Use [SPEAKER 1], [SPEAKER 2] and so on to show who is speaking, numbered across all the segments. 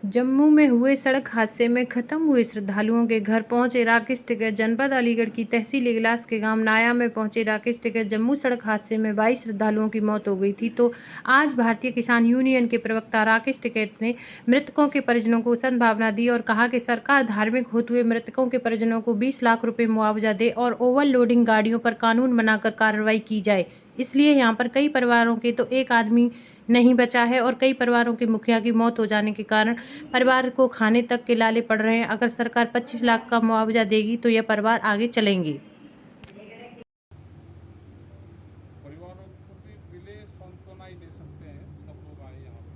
[SPEAKER 1] जम्मू में हुए सड़क हादसे में खत्म हुए श्रद्धालुओं के घर पहुंचे राकेश टिकैत। जनपद अलीगढ़ की तहसील इगलास के गांव नाया में पहुंचे राकेश टिकैत। जम्मू सड़क हादसे में 22 श्रद्धालुओं की मौत हो गई थी, तो आज भारतीय किसान यूनियन के प्रवक्ता राकेश टिकैत ने मृतकों के परिजनों को सांत्वना दी और कहा कि सरकार धार्मिक होते हुए मृतकों के परिजनों को 20 लाख रुपए मुआवजा दे और ओवरलोडिंग गाड़ियों पर कानून बनाकर कार्रवाई की जाए। इसलिए यहाँ पर कई परिवारों के तो एक आदमी नहीं बचा है और कई परिवारों के मुखिया की मौत हो जाने के कारण परिवार को खाने तक के लाले पड़ रहे हैं। अगर सरकार 25 लाख का मुआवजा देगी तो यह परिवार आगे चलेंगे।
[SPEAKER 2] परिवारों को भी मिले सांत्वना ही दे सकते हैं। सब लोग आए यहाँ पे,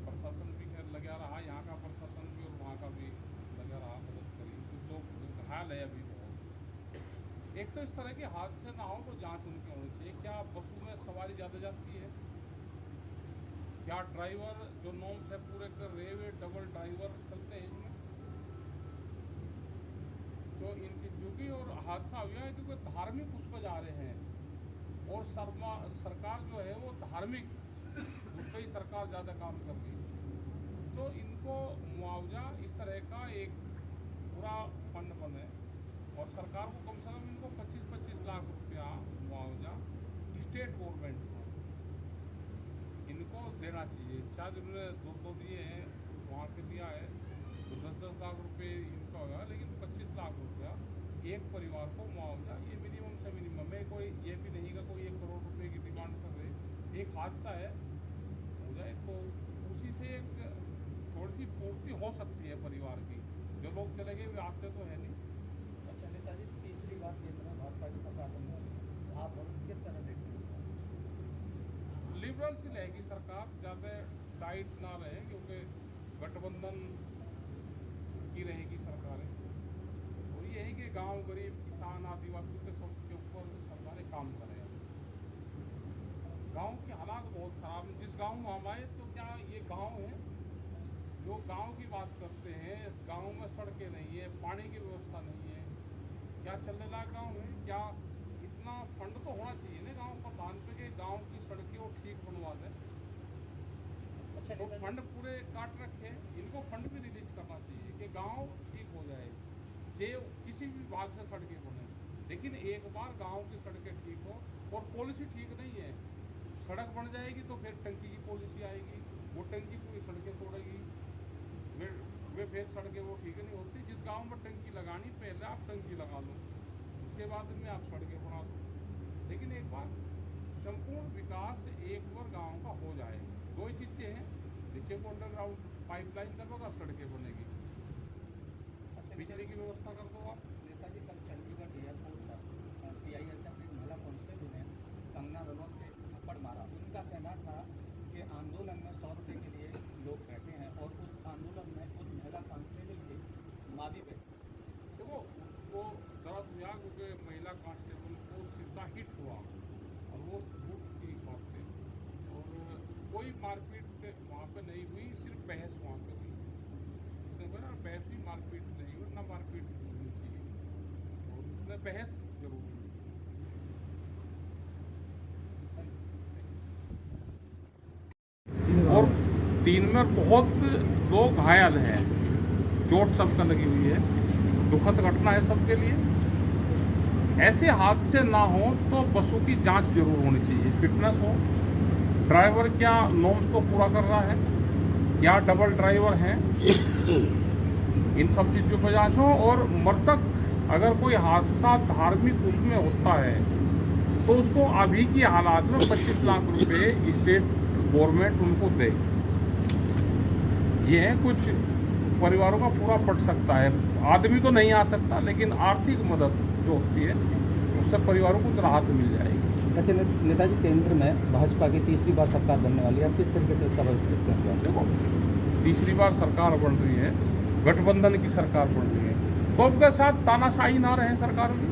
[SPEAKER 2] प्रशासन भी खैर लगा रहा, यहाँ का प्रशासन भी और वहाँ का भी लगा रहा, मदद करी। कुछ लोग घायल है अभी बहुत। एक तो इस तरह के हादसे ना हो तो जांच उनकी होनी चाहिए। क्या बसों में सवारी ज़्यादा जाती है? क्या ड्राइवर जो नॉर्म्स है पूरे कर रहे हुए डबल ड्राइवर चलते हैं इसमें? तो इन चीज़ों की और हादसा हुआ है क्योंकि धार्मिक उस पर जा रहे हैं और सरकार जो है वो धार्मिक उस पर ही सरकार ज़्यादा काम कर रही है। तो इनको मुआवजा इस तरह का एक पूरा फंड बने और सरकार को कम से कम इनको 25-25 लाख रुपया मुआवजा स्टेट गवर्नमेंट को इनको देना चाहिए। शायद उन्होंने दो दिए हैं, वहाँ के दिया है तो 10-10 लाख रुपए इनका होगा, लेकिन 25 लाख रुपया एक परिवार को मुआवजा, ये मिनिमम से मिनिमम है। कोई ये भी नहीं का कोई 1 करोड़ रुपए की डिमांड कर रहे। एक हादसा है हो जाए तो उसी से एक थोड़ी सी पूर्ति हो सकती है परिवार की। जो लोग चले गए वे आते तो है नहीं।
[SPEAKER 3] अच्छा नेताजी, तीसरी बार केंद्र में भाजपा की सरकार बनने वाली है, आप भविष्य किस तरह देखते हैं इसका?
[SPEAKER 2] लिबरल सी रहेगी सरकार, ज़्यादा टाइट ना रहे क्योंकि गठबंधन की रहेगी सरकारें। और ये है कि गांव गरीब किसान आदिवासी के सबके ऊपर सरकारें काम करें। गांव के हालात बहुत ख़राब हैं। जिस गांव में हम आए तो क्या ये गांव है? जो गांव की बात करते हैं, गांव में सड़कें नहीं है, पानी की व्यवस्था नहीं है, क्या चलने लायक गाँव है? क्या इतना फंड तो होना चाहिए ना गांव प्रधान पे कि गांव की सड़कें वो ठीक बनवा दें।
[SPEAKER 3] अच्छा
[SPEAKER 2] तो फंड पूरे काट रखे, इनको फंड भी रिलीज करना चाहिए कि गांव ठीक हो जाए। जे किसी भी विभाग से सड़कें बने, लेकिन एक बार गांव की सड़कें ठीक हो और पॉलिसी ठीक नहीं है, सड़क बन जाएगी तो फिर टंकी की पॉलिसी आएगी, वो टंकी पूरी सड़कें तोड़ेगी, वे फिर सड़कें वो ठीक नहीं होती। जिस गांव में टंकी लगानी पहले आप टंकी लगा लो, उसके बाद में आप सड़कें बना दो। लेकिन एक बार संपूर्ण विकास एक बार गांव का हो जाए, दो ही चीज़ें हैं, नीचे को अंडरग्राउंड पाइपलाइन कर दो, सड़कें बनेगी,
[SPEAKER 3] अच्छा
[SPEAKER 2] बिजली की व्यवस्था कर दो आप।
[SPEAKER 3] नेताजी, कल चंडीगढ़ एयरपोर्ट पर CISF एक महिला कांस्टेबल ने कंगना रनौत पे थप्पड़ मारा। उनका कहना था कि आंदोलन में 100 रुपये के लिए लोग बैठे हैं और उस आंदोलन में उस महिला कांस्टेबल की माँ भी बैठी।
[SPEAKER 2] देखो वो दर्द हुआ क्योंकि महिला कांस्टेबल को सीधा हिट हुआ और वो झूठ की बात थी और कोई मारपीट वहाँ पे नहीं हुई, सिर्फ बहस वहाँ पे हुई। उसने ना बहस भी मारपीट नहीं हुई, ना मारपीट होनी चाहिए और उसने बहस जरूर हुई। और 3 में बहुत लोग घायल हैं, चोट सबका लगी हुई है। दुखद घटना है सबके लिए। ऐसे हादसे ना हो तो बसों की जांच जरूर होनी चाहिए, फिटनेस हो, ड्राइवर क्या नॉर्म्स को पूरा कर रहा है, क्या डबल ड्राइवर हैं, इन सब चीज़ों पर जांच हो। और मृतक अगर कोई हादसा धार्मिक उसमें होता है तो उसको अभी की हालात में 25 लाख रुपए स्टेट गवर्नमेंट उनको दे। ये है कुछ परिवारों का पूरा पट सकता है। आदमी तो नहीं आ सकता, लेकिन आर्थिक मदद जो होती है उससे परिवारों को कुछ राहत मिल जाएगी।
[SPEAKER 3] अच्छा नेताजी, केंद्र में भाजपा की तीसरी बार सरकार बनने वाली है, आप किस तरीके से इसका भविष्य देखते हैं?
[SPEAKER 2] देखो, तीसरी बार सरकार बन रही है, गठबंधन की सरकार बन रही है, तो अब के साथ तानाशाही ना रहे सरकार की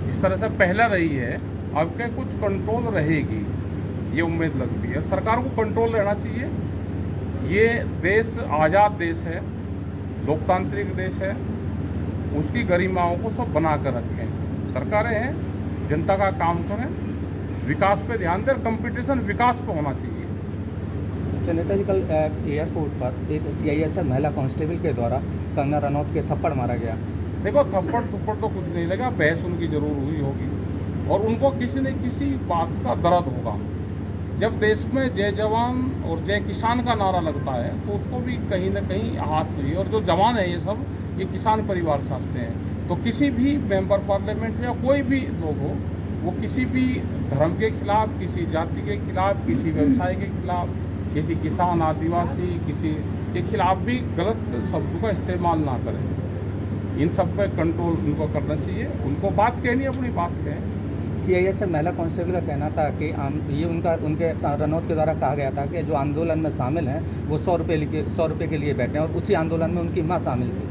[SPEAKER 2] जिस तरह से पहले रही है। अब के कुछ कंट्रोल रहेगी, ये उम्मीद लगती है। सरकार को कंट्रोल रहना चाहिए। ये देश आज़ाद देश है, लोकतांत्रिक देश है, उसकी गरिमाओं को सब बना कर रखें। सरकारें हैं, जनता का काम करें, विकास पे ध्यान दें। कंपटीशन विकास पे होना चाहिए।
[SPEAKER 3] अच्छा नेताजी, कल एयरपोर्ट पर एक सीआईएसएफ महिला कांस्टेबल के द्वारा कंगना रनौत के थप्पड़ मारा गया।
[SPEAKER 2] देखो, थप्पड़ थप्पड़ तो कुछ नहीं लगा, बहस उनकी जरूर हुई होगी और उनको किसी न किसी बात का दर्द होगा। जब देश में जय जवान और जय किसान का नारा लगता है तो उसको भी कहीं ना कहीं आहत हुई। और जो जवान है ये किसान परिवार से आते हैं, तो किसी भी मेंबर पार्लियामेंट या कोई भी लोग हो, वो किसी भी धर्म के खिलाफ, किसी जाति के खिलाफ, किसी व्यवसाय के खिलाफ, किसी किसान आदिवासी किसी के खिलाफ भी गलत शब्दों का इस्तेमाल ना करें। इन सब पे कंट्रोल उनको करना चाहिए। उनको बात कहनी, अपनी बात कहें।
[SPEAKER 3] सीआईएसएफ महिला कांस्टेबल का कहना था कि ये उनके रनौत के द्वारा कहा गया था कि जो आंदोलन में शामिल हैं वो 100 रुपये के लिए बैठे हैं और उसी आंदोलन में उनकी मां शामिल थी।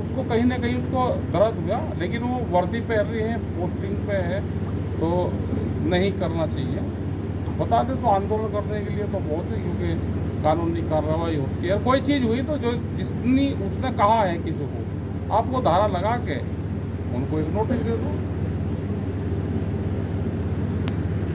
[SPEAKER 2] उसको कहीं ना कहीं उसको दर्द हुआ, लेकिन वो वर्दी पहन रही है, पोस्टिंग पे है, तो नहीं करना चाहिए। बता दें तो आंदोलन करने के लिए तो बहुत है, क्योंकि कानूनी कार्रवाई होती है। कोई चीज़ हुई तो जो जितनी उसने कहा है किसी को, आप वो धारा लगा के उनको एक नोटिस दे दो।